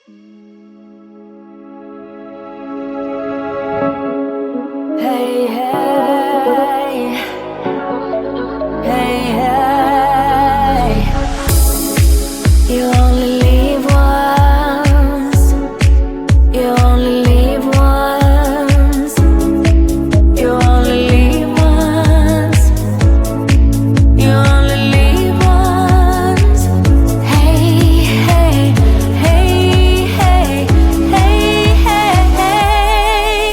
Hey, hey, hey, hey. You only live once. You only live once. You only live once. You only live once. Hey, hey, hey, hey, hey, hey, hey.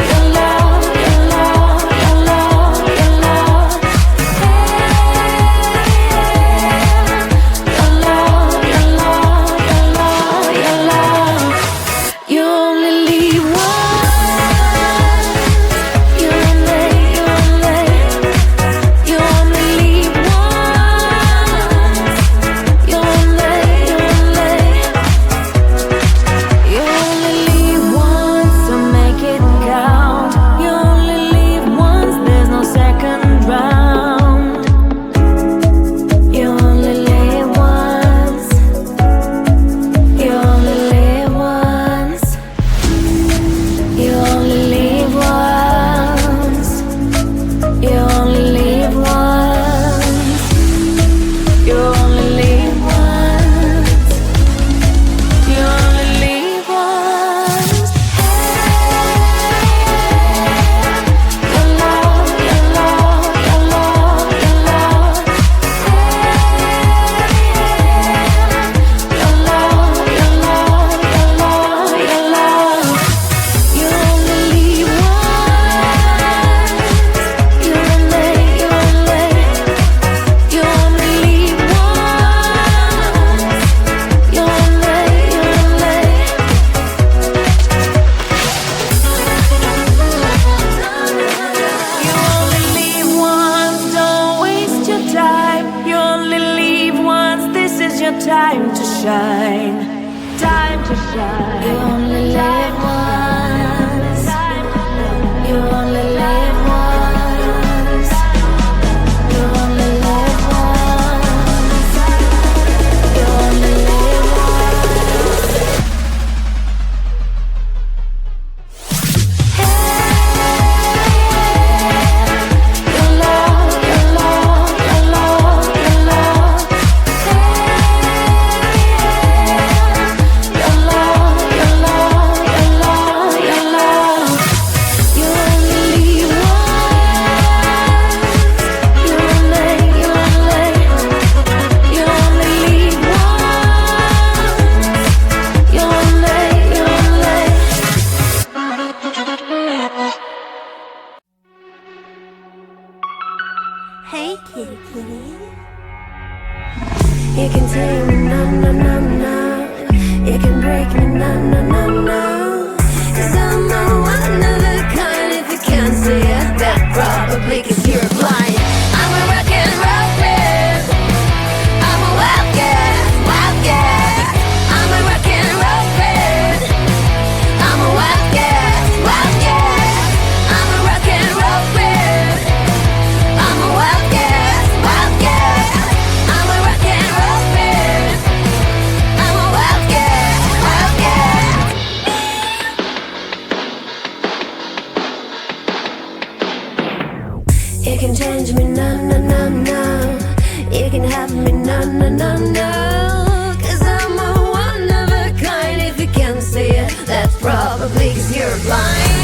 Your love, your love, your love, your love. Your love, your love, your love, your love. You only live once. You only live once. You only, you only live once, so make it count. You only live once, there's no second round. You only live once. You only live once. You only live once. You only live once. You only live once. You only live once. Your love, your love, your love, your love. Your love, your love, your love, your love. You only live once. You only, you only, you only live once. You only, you only. You only live once, don't waste your time. You only live once, this is your time to shine. Time to shine. You only live once. You only live once. You only live once. You only live once. Your love, your love, your love, your love. Your love, your love, your love, your love. You only live once. You only, you only, you only live once. You only, you only. Hey, kitty, kitty. You can take me, no, no, no, no. You can break me, no, no, no, no. 'Cause I'm a one of a kind. If you can't see it, that probably 'cause you're blind. I'm a rock and roll man. I'm a wildcat, wildcat. I'm a rock and roll man. I'm a wildcat, wildcat. I'm a rock and roll man. I'm a wildcat, wildcat. I'm a rock and roll man. I'm a wildcat, wildcat. You can change me, no, no, no, no. You can have me, no, no, no, no. 'Cause I'm a one of a kind. If you can't see it, that's probably 'cause you're blind.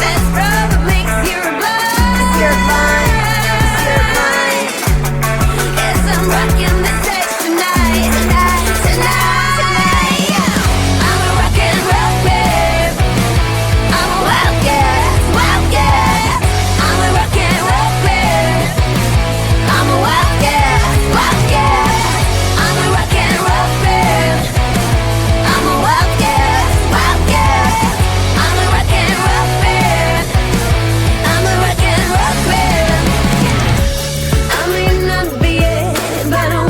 That's probably 'cause you're blind. 'Cause you're blind. 'Cause you're blind. Yes, I'm rocking the stage tonight, tonight, tonight, tonight. I'm a rock and roll babe. I'm a wildcat, wildcat. I'm a rock and roll babe. I'm a wildcat, wildcat. I'm a rock and roll babe. I'm a wildcat, wildcat. I'm a rock and roll babe. I'm a rock and roll babe. I may not be it, but I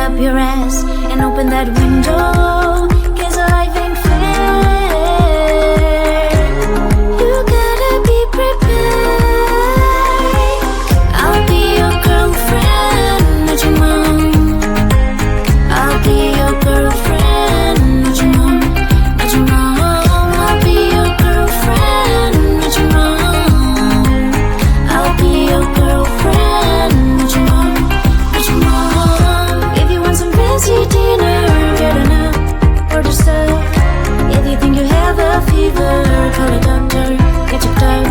up your ass and open that window, 'cause life ain't fair. You gotta be prepared. I'll be your girlfriend, not your mom. I'll be your girlfriend, not your mom, not your mom. I'll be your girlfriend, not your mom. I'll be your girlfriend, not your mom, not your mom. If you want some fancy dinner, get an up, order stuff. If you think you have a fever, call a doctor, get checked out.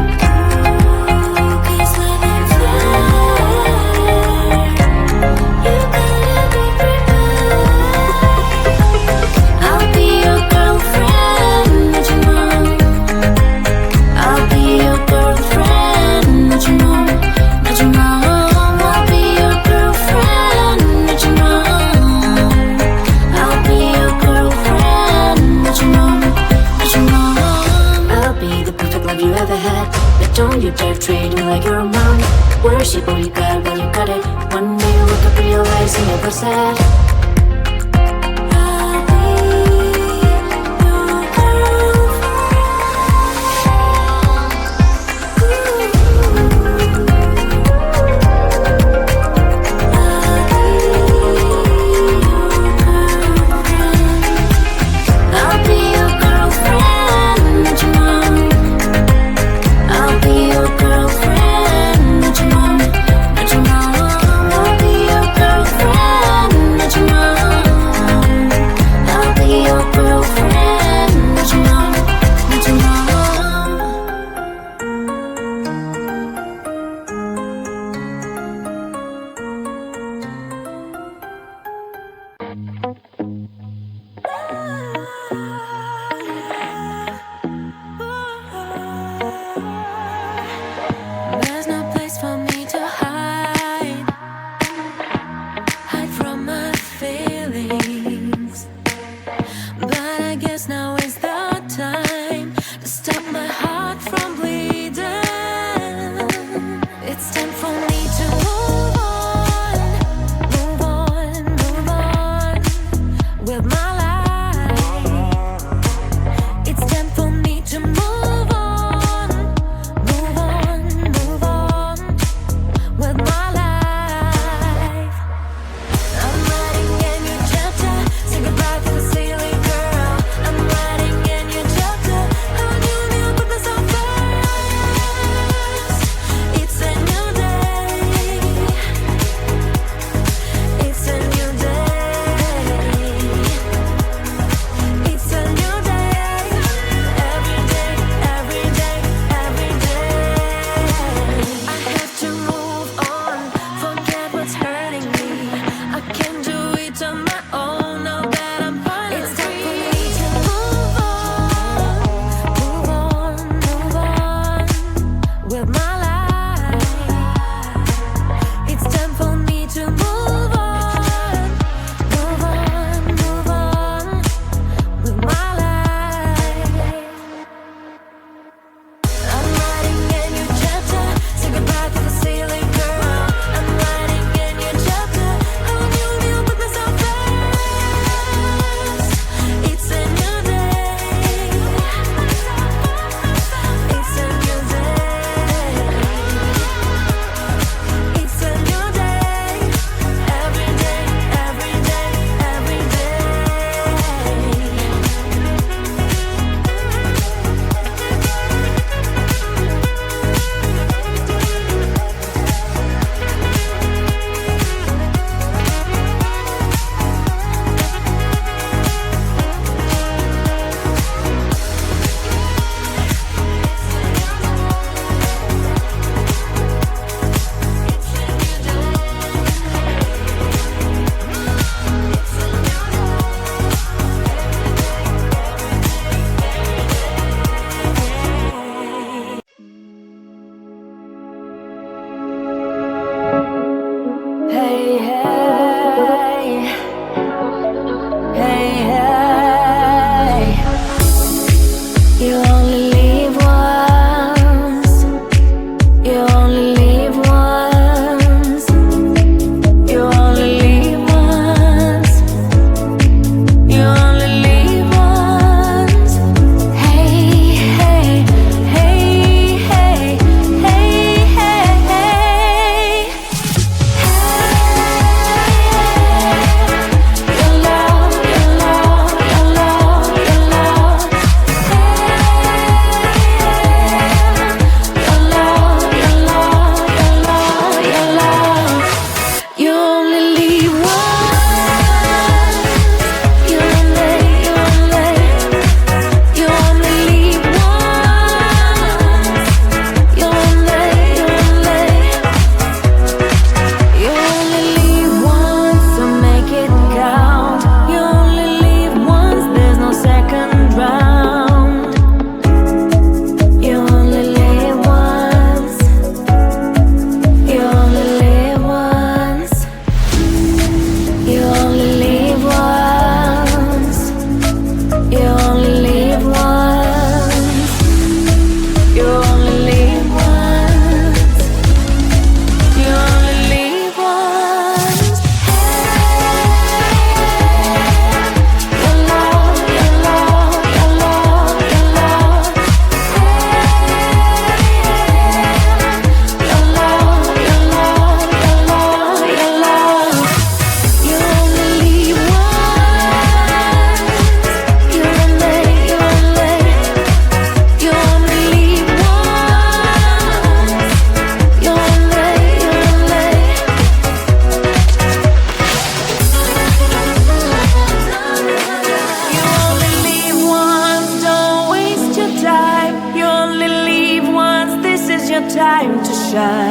'Cause life ain't fair. You gotta be prepared. I'll be your girlfriend, not your mom. I'll be your girlfriend, not your mom, not your mom. I'll be your girlfriend, not your mom. I'll be your girlfriend, not your mom, not your mom. I'll be the perfect love you ever had, but don't you dare treat me like you're a mom. Worship what you got when you got it. One day you look up, realize you never said. I'll be your I'll be your girlfriend, not your mom. I'll be your girlfriend, not your mom, not your mom. I'll be your girlfriend, not your mom.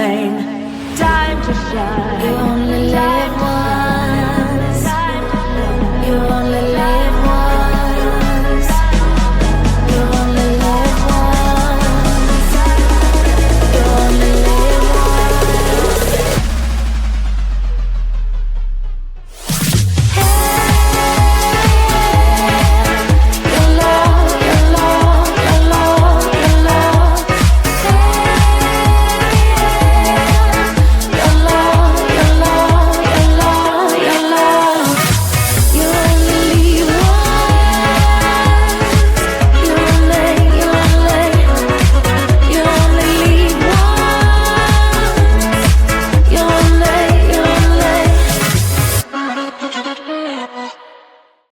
time to shine. You only live